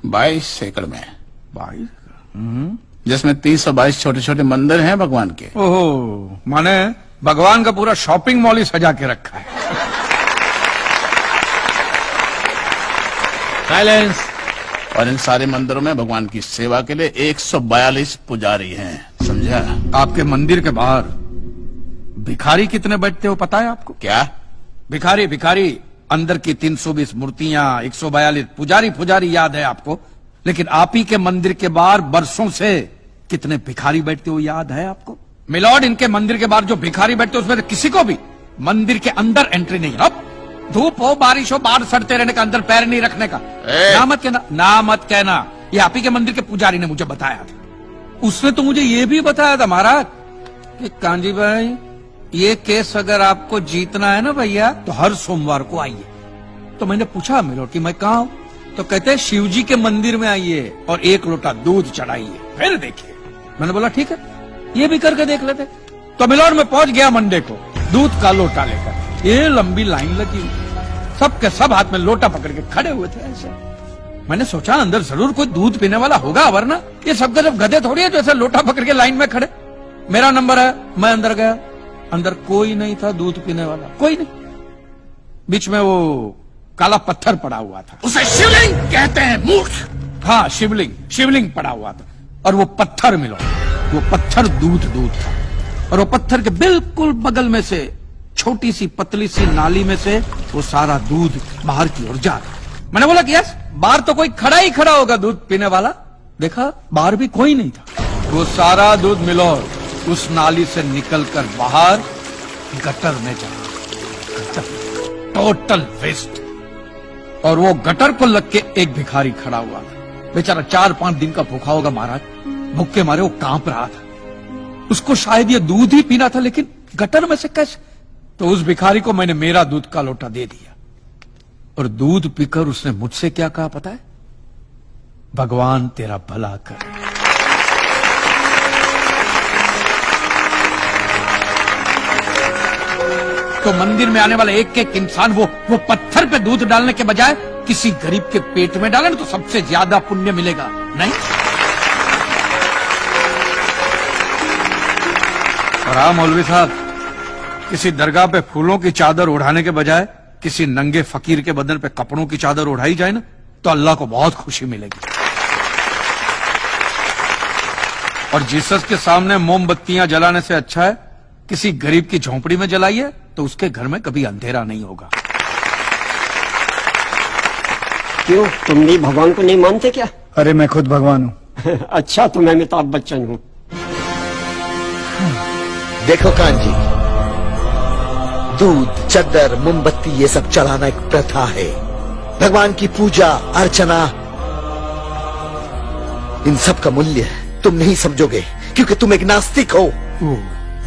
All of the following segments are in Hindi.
22 एकड़ में, 22? जिसमें 322 छोटे छोटे मंदिर हैं भगवान के। ओहो, माने भगवान का पूरा शॉपिंग मॉल ही सजा के रखा है। साइलेंस। और इन सारे मंदिरों में भगवान की सेवा के लिए 142 पुजारी हैं, समझा? आपके मंदिर के बाहर भिखारी कितने बैठते हो पता है आपको? क्या? भिखारी अंदर की 320 मूर्तियां, 142 पुजारी याद है आपको, लेकिन आप ही के मंदिर के बाहर बरसों से कितने भिखारी बैठते हो याद है आपको? मिलॉर्ड, इनके मंदिर के बाहर जो भिखारी बैठते हो उसमें किसी को भी मंदिर के अंदर एंट्री नहीं। अब धूप हो बारिश हो बाहर सड़ते रहने का, अंदर पैर नहीं रखने का। ना मत कहना, ये आप ही के मंदिर के पुजारी ने मुझे बताया था। उसने तो मुझे ये भी बताया था महाराज कि कांजी भाई, ये केस अगर आपको जीतना है ना भैया, तो हर सोमवार को आइए। तो मैंने पूछा मिलॉर्ड कि मैं कहाँ हूं? तो कहते हैं शिव जी के मंदिर में आइए और 1 लोटा दूध चढ़ाइए, फिर देखिए। मैंने बोला ठीक है, ये भी करके देख लेते। तो मिलॉर्ड में पहुंच गया मंडे को दूध का लोटा लेकर। ये लंबी लाइन लगी, सबके सब हाथ में लोटा पकड़ के खड़े हुए थे ऐसे। मैंने सोचा अंदर जरूर कोई दूध पीने वाला होगा, वरना ये सबके सब गधे थोड़ी है जो ऐसे लोटा पकड़ के लाइन में खड़े। मेरा नंबर है, मैं अंदर गया, अंदर कोई नहीं था दूध पीने वाला, कोई नहीं। बीच में वो काला पत्थर पड़ा हुआ था, उसे शिवलिंग कहते हैं, मूर्ख। हाँ, शिवलिंग पड़ा हुआ था। और वो पत्थर मिलो, वो पत्थर दूध था। और वो पत्थर के बिल्कुल बगल में से छोटी सी पतली सी नाली में से वो सारा दूध बाहर की ओर जा रहा। मैंने बोला कि यस, बाहर तो कोई खड़ा होगा दूध पीने वाला। देखा बाहर भी कोई नहीं था। वो सारा दूध मिलो उस नाली से निकलकर बाहर गटर में जा रहा, टोटल वेस्ट। और वो गटर को लग के एक भिखारी खड़ा हुआ था, बेचारा 4-5 दिन का भूखा होगा महाराज, भूख के मारे वो कांप रहा था। उसको शायद ये दूध ही पीना था, लेकिन गटर में से कैसे? तो उस भिखारी को मैंने मेरा दूध का लोटा दे दिया। और दूध पीकर उसने मुझसे क्या कहा पता है? भगवान तेरा भला करे। तो मंदिर में आने वाला एक इंसान वो पत्थर पे दूध डालने के बजाय किसी गरीब के पेट में डाले ना, तो सबसे ज्यादा पुण्य मिलेगा, नहीं? और हाँ मौलवी साहब, किसी दरगाह पे फूलों की चादर उड़ाने के बजाय किसी नंगे फकीर के बदन पे कपड़ों की चादर उड़ाई जाए ना, तो अल्लाह को बहुत खुशी मिलेगी। और जीसस के सामने मोमबत्तियां जलाने से अच्छा है किसी गरीब की झोंपड़ी में जलाइए, तो उसके घर में कभी अंधेरा नहीं होगा। क्यों, तुम भी भगवान को नहीं मानते क्या? अरे मैं खुद भगवान हूँ। अच्छा, तो मैं अमिताभ बच्चन हूँ। देखो कांजी, दूध, चद्दर, मोमबत्ती ये सब चढ़ाना एक प्रथा है। भगवान की पूजा अर्चना, इन सब का मूल्य तुम नहीं समझोगे, क्योंकि तुम एक नास्तिक हो।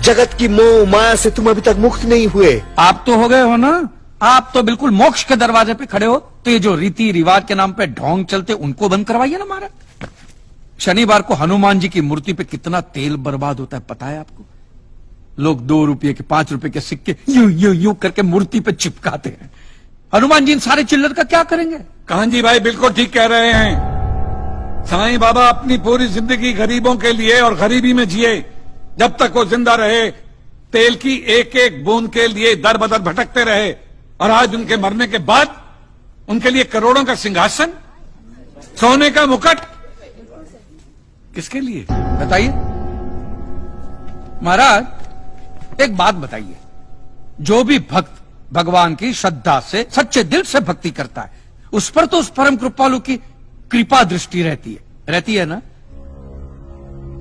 जगत की मोह माया से तुम अभी तक मुक्त नहीं हुए। आप तो हो गए हो ना, आप तो बिल्कुल मोक्ष के दरवाजे पे खड़े हो। तो ये जो रीति रिवाज के नाम पे ढोंग चलते, उनको बंद करवाइए ना महाराज। शनिवार को हनुमान जी की मूर्ति पे कितना तेल बर्बाद होता है पता है आपको? लोग 2 रुपये के 5 रुपए के सिक्के यूं करके मूर्ति पे चिपकाते हैं। हनुमान जी इन सारे चिल्लर का क्या करेंगे? कांजी भाई बिल्कुल ठीक कह रहे हैं। साईं बाबा अपनी पूरी जिंदगी गरीबों के लिए और गरीबी में जिए। जब तक वो जिंदा रहे तेल की एक एक बूंद के लिए दर बदर भटकते रहे, और आज उनके मरने के बाद उनके लिए करोड़ों का सिंहासन, सोने का मुकुट, किसके लिए बताइए महाराज। एक बात बताइए, जो भी भक्त भगवान की श्रद्धा से सच्चे दिल से भक्ति करता है, उस पर तो उस परम कृपालु की कृपा दृष्टि रहती है ना?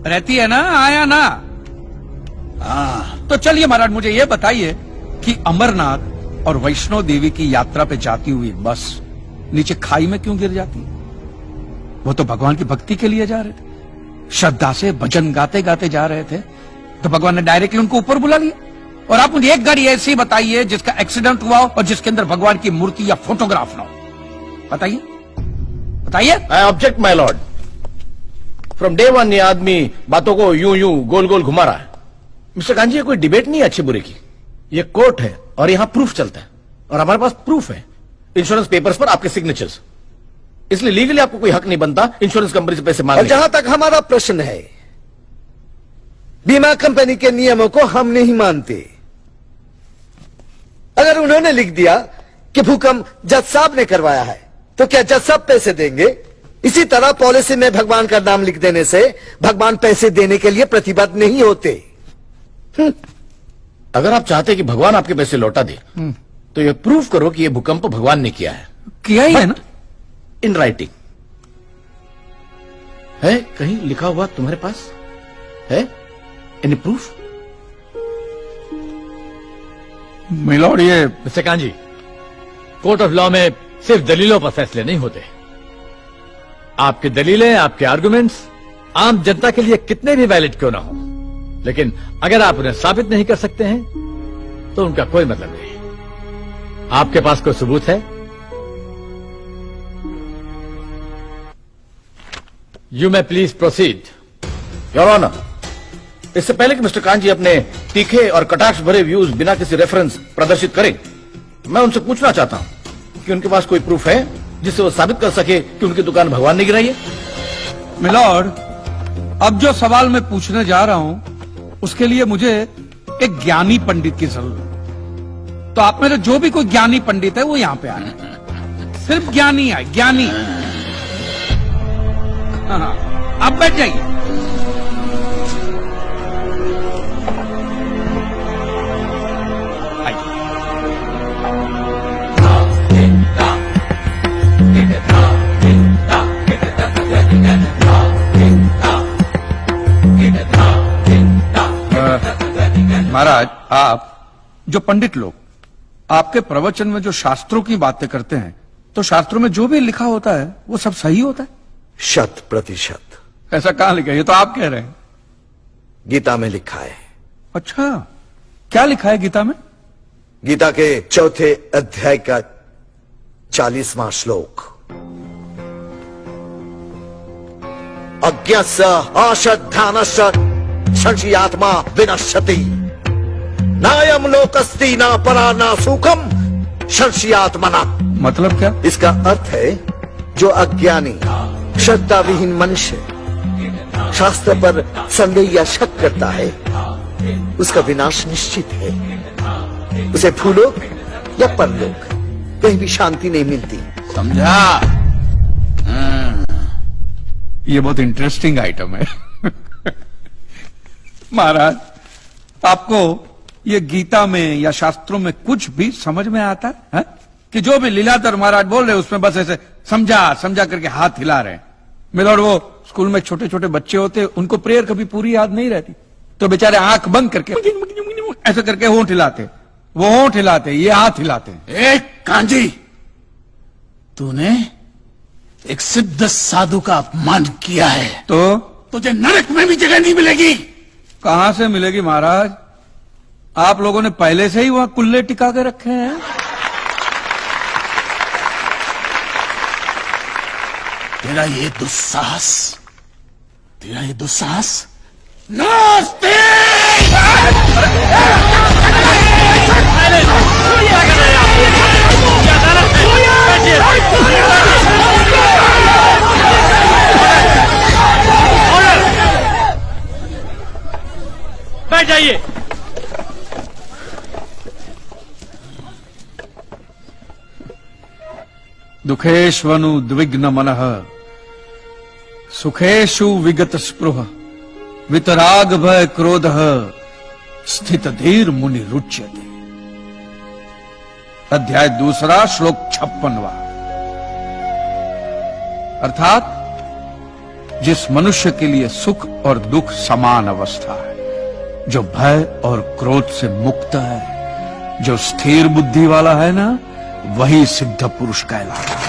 रहती है ना? आया ना? तो चलिए महाराज, मुझे यह बताइए कि अमरनाथ और वैष्णो देवी की यात्रा पे जाती हुई बस नीचे खाई में क्यों गिर जाती है? वो तो भगवान की भक्ति के लिए जा रहे थे, श्रद्धा से भजन गाते गाते जा रहे थे, तो भगवान ने डायरेक्टली उनको ऊपर बुला लिया। और आप मुझे एक गाड़ी ऐसी बताइए जिसका एक्सीडेंट हुआ हो और जिसके अंदर भगवान की मूर्ति या फोटोग्राफ ना हो। बताइए बताइए। I object my Lord. From day one ये आदमी बातों को यूं गोल गोल घुमा रहा है। मिस्टर कांजी, ये कोई डिबेट नहीं है अच्छे बुरे की, ये कोर्ट है और यहां प्रूफ चलता है, और हमारे पास प्रूफ है, इंश्योरेंस पेपर्स पर आपके सिग्नेचर्स। इसलिए लीगली आपको कोई हक नहीं बनता इंश्योरेंस कंपनी से पैसे और मांगने का। जहां तक हमारा प्रश्न है, बीमा कंपनी के नियमों को हम नहीं मानते। अगर उन्होंने लिख दिया कि भूकंप जज साहब ने करवाया है, तो क्या जज साहब पैसे देंगे? इसी तरह पॉलिसी में भगवान का नाम लिख देने से भगवान पैसे देने के लिए प्रतिबद्ध नहीं होते। अगर आप चाहते कि भगवान आपके पैसे लौटा दे तो ये प्रूफ करो कि ये भूकंप भगवान ने किया है, किया ही है ना। In writing. है कहीं लिखा हुआ तुम्हारे पास है? Any proof? मिलॉर्ड, ये mister kanji, court of law में सिर्फ दलीलों पर फैसले नहीं होते। आपकी दलीलें, आपके आर्गुमेंट्स आम जनता के लिए कितने भी वैलिड क्यों ना हो, लेकिन अगर आप उन्हें साबित नहीं कर सकते हैं तो उनका कोई मतलब नहीं। आपके पास कोई सबूत है? You may please proceed. Your honour, इससे पहले कि मिस्टर कांजी अपने तीखे और कटाक्ष भरे व्यूज बिना किसी रेफरेंस प्रदर्शित करें, मैं उनसे पूछना चाहता हूं कि उनके पास कोई प्रूफ है जिससे वो साबित कर सके कि उनकी दुकान भगवान ने गिराई है? मिलॉर्ड, अब जो सवाल मैं पूछने जा रहा हूं उसके लिए मुझे एक ज्ञानी पंडित की जरूरत है। तो आप में से जो भी कोई ज्ञानी पंडित है वो यहां पे आए। सिर्फ ज्ञानी है, ज्ञानी। हाँ, आप बैठ जाइए। महाराज, आप जो पंडित लोग आपके प्रवचन में जो शास्त्रों की बातें करते हैं, तो शास्त्रों में जो भी लिखा होता है वो सब सही होता है? 100%। ऐसा कहां लिखा है? ये तो आप कह रहे हैं। गीता में लिखा है। अच्छा, क्या लिखा है गीता में? गीता के 4थे अध्याय का 40वां श्लोक। अज्ञस्य अश्रद्धानस्य संशयात्मा विनश्यति, नायम लोकस्ति ना परा ना सुखम संशयात्मना। मतलब क्या? इसका अर्थ है, जो अज्ञानी श्रद्धा विहीन मनुष्य शास्त्र पर संदेह या शक करता है, उसका विनाश निश्चित है। उसे भूलोक या परलोक कहीं भी शांति नहीं मिलती। समझा? ये बहुत इंटरेस्टिंग आइटम है। महाराज, आपको ये गीता में या शास्त्रों में कुछ भी समझ में आता है? कि जो भी लीलाधर महाराज बोल रहे हैं उसमें बस ऐसे समझा समझा करके हाथ हिला रहे हैं। मिलॉर्ड, वो स्कूल में छोटे छोटे बच्चे होते, उनको प्रेयर कभी पूरी याद नहीं रहती, तो बेचारे आंख बंद करके ऐसे करके होंठ हिलाते, वो होंठ हिलाते, ये हाथ हिलाते। एक कांजी, तूने एक सिद्ध साधु का अपमान किया है, तो तुझे नरक में भी जगह नहीं मिलेगी। कहां से मिलेगी महाराज? आप लोगों ने पहले से ही वहां कुल्ले टिका के रखे हैं। तेरा ये दुस्साहस नास्तिक! बैठ जाइए। दुखेष्वनु द्विग्न मनः सुखेषु विगत स्पृह वितराग भय क्रोध स्थित धीर मुनि रुच्यते। अध्याय 2 श्लोक 56वां। अर्थात जिस मनुष्य के लिए सुख और दुख समान अवस्था है, जो भय और क्रोध से मुक्त है, जो स्थिर बुद्धि वाला है ना, वही सिद्ध पुरुष कहलाता है।